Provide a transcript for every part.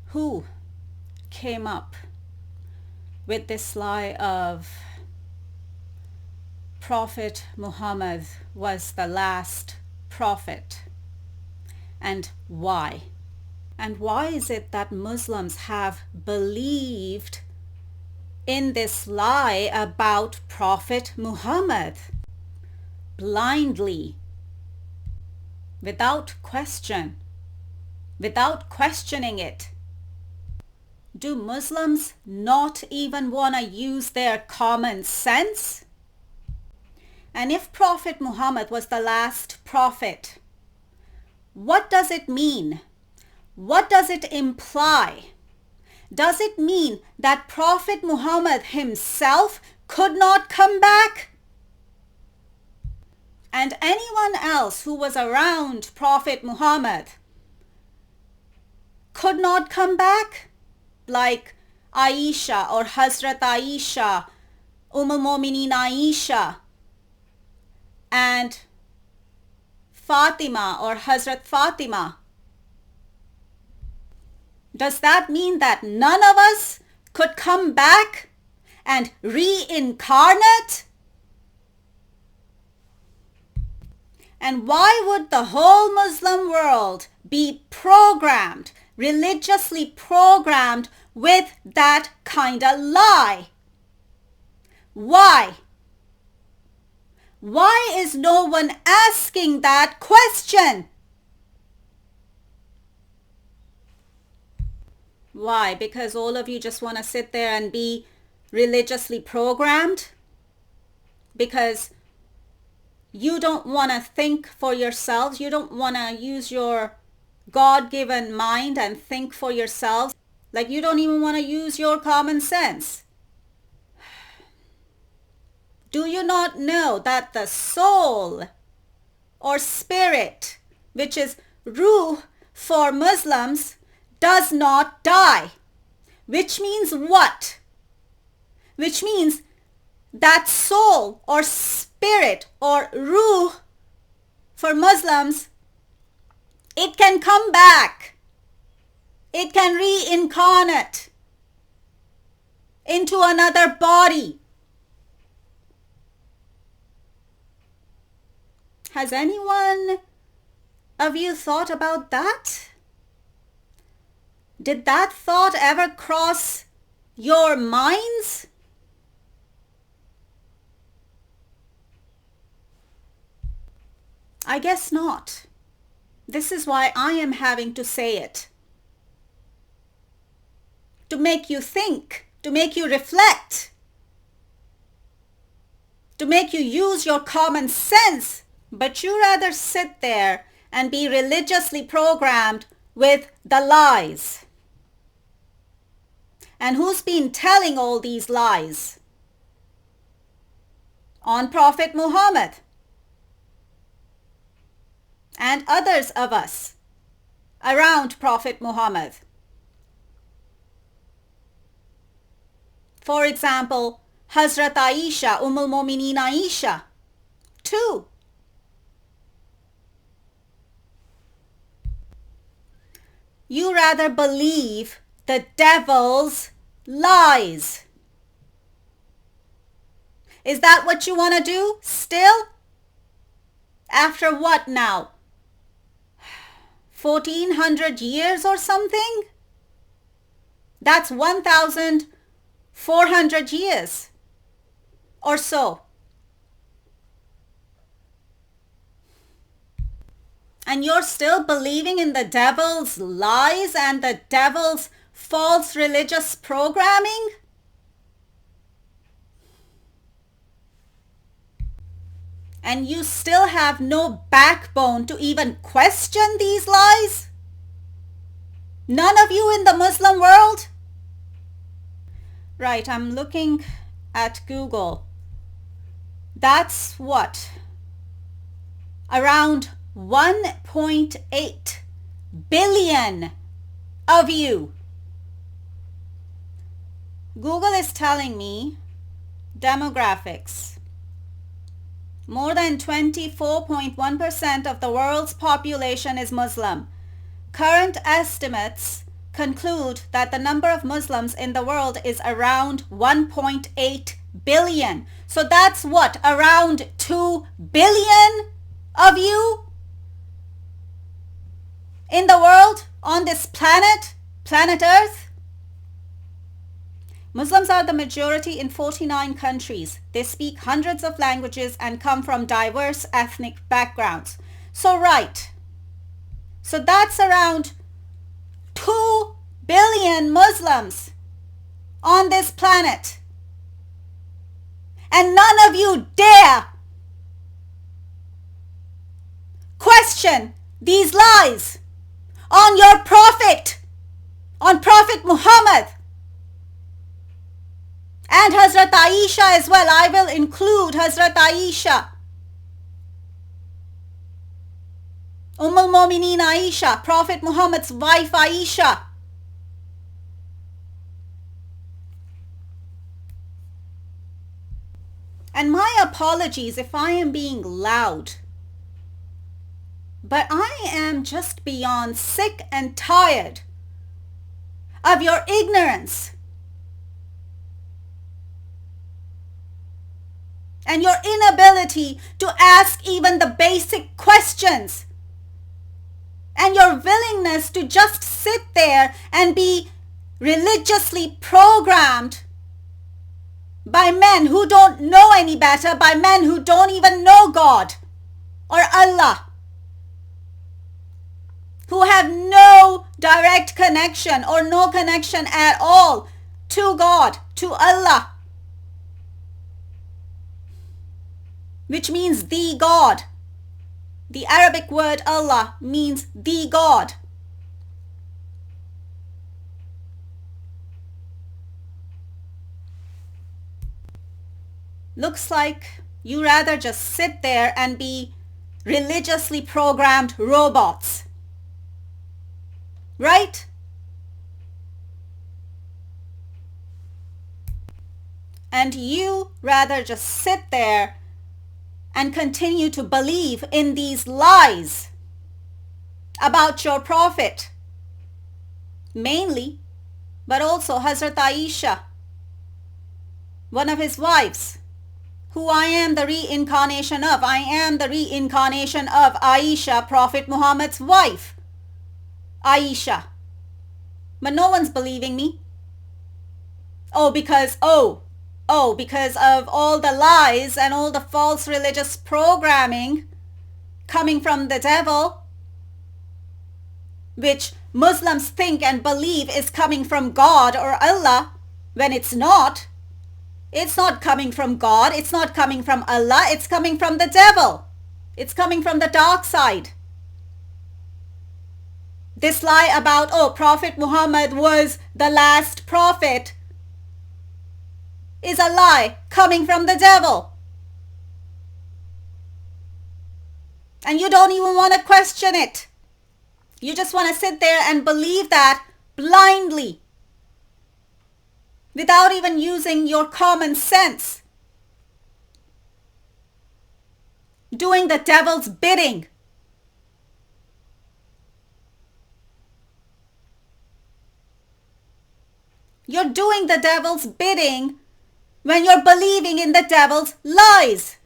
Who came up with this lie of Prophet Muhammad was the last prophet, and why? And why is it that Muslims have believed in this lie about Prophet Muhammad blindly, without question, without questioning it? Do Muslims not even want to use their common sense? And if Prophet Muhammad was the last prophet, what does it mean? What does it imply? Does it mean that Prophet Muhammad himself could not come back? And anyone else who was around Prophet Muhammad could not come back? Like Aisha or Hazrat Aisha, al-Mu'mineen Aisha, and Fatima or Hazrat Fatima. Does that mean that none of us could come back and reincarnate? And why would the whole Muslim world be programmed, religiously programmed with that kind of lie? Why? Why is no one asking that question? Why? Because all of you just want to sit there and be religiously programmed? Because you don't want to think for yourselves? You don't want to use your God-given mind and think for yourselves? Like you don't even want to use your common sense? Do you not know that the soul or spirit, which is ruh for Muslims, does not die? Which means what? Which means that soul or spirit or ruh for Muslims, it can come back. It can reincarnate into another body. Has anyone of you thought about that? Did that thought ever cross your minds? I guess not. This is why I am having to say it. To make you think, to make you reflect, to make you use your common sense. But you rather sit there and be religiously programmed with the lies. And who's been telling all these lies? On Prophet Muhammad and others of us around Prophet Muhammad. For example, Hazrat Aisha, al-Mu'mineen Aisha, too. You rather believe the devil's lies. Is that what you want to do still? After what now? 1400 years or something? That's 1400 years or so. And you're still believing in the devil's lies and the devil's false religious programming? And you still have no backbone to even question these lies? None of you in the Muslim world? Right, I'm looking at Google. That's what? Around 1.8 billion of you. Google is telling me demographics. More than 24.1% of the world's population is Muslim. Current estimates conclude that the number of Muslims in the world is around 1.8 billion. So that's what? Around 2 billion of you in the world, on this planet Earth. Muslims are the majority in 49 countries. They speak hundreds of languages and come from diverse ethnic backgrounds. So right. So that's around 2 billion Muslims on this planet. And none of you dare question these lies on your prophet, on Prophet Muhammad. And Hazrat Aisha as well. I will include Hazrat Aisha. al-Mu'mineen Aisha, Prophet Muhammad's wife Aisha. And my apologies if I am being loud. But I am just beyond sick and tired of your ignorance and your inability to ask even the basic questions, and your willingness to just sit there and be religiously programmed by men who don't know any better, by men who don't even know God or Allah, who have no direct connection or no connection at all to God, to Allah, which means the God. The Arabic word Allah means the God. Looks like you rather just sit there and be religiously programmed robots. Right? And you rather just sit there and continue to believe in these lies about your prophet, mainly, but also Hazrat Aisha, one of his wives, who I am the reincarnation of. I am the reincarnation of Aisha, Prophet Muhammad's wife, Aisha. But no one's believing me. Because of all the lies and all the false religious programming coming from the devil, which Muslims think and believe is coming from God or Allah, when it's not. It's not coming from God, it's not coming from Allah, it's coming from the devil. It's coming from the dark side. This lie about, Prophet Muhammad was the last prophet is a lie coming from the devil. And you don't even want to question it. You just want to sit there and believe that blindly, without even using your common sense, doing the devil's bidding. You're doing the devil's bidding when you're believing in the devil's lies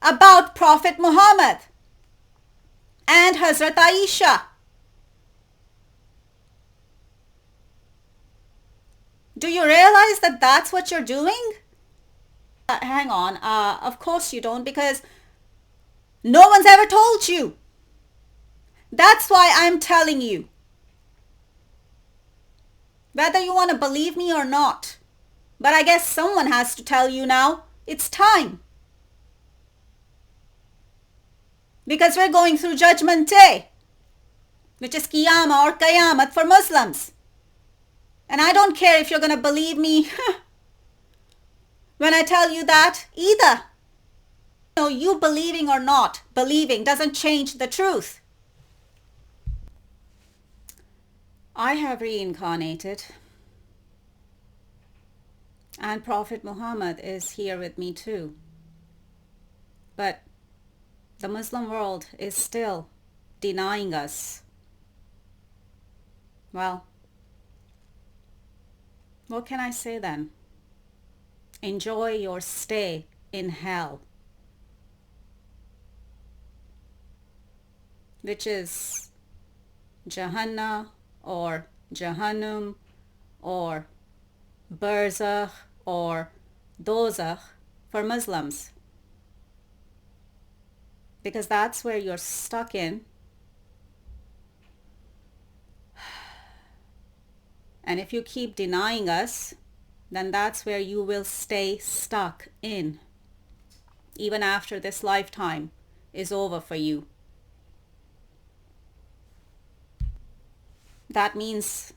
about Prophet Muhammad and Hazrat Aisha. Do you realize that that's what you're doing? Hang on, of course you don't, because no one's ever told you. That's why I'm telling you. Whether you want to believe me or not. But I guess someone has to tell you now. It's time. Because we're going through Judgment Day, which is Qiyamah or Qayamat for Muslims. And I don't care if you're going to believe me when I tell you that either. You believing or not believing doesn't change the truth. I have reincarnated. And Prophet Muhammad is here with me too. But the Muslim world is still denying us Well, what can I say then? Enjoy your stay in hell, which is Jahannam or Jahannam or Barzakh or Dozakh for Muslims, because that's where you're stuck in. And if you keep denying us, then that's where you will stay stuck in, even after this lifetime is over for you. That means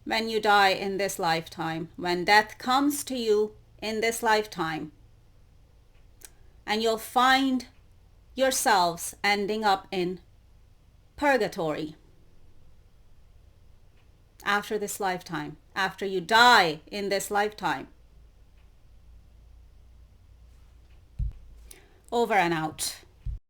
when you die in this lifetime, when death comes to you in this lifetime, and you'll find yourselves ending up in purgatory after this lifetime, after you die in this lifetime. Over and out.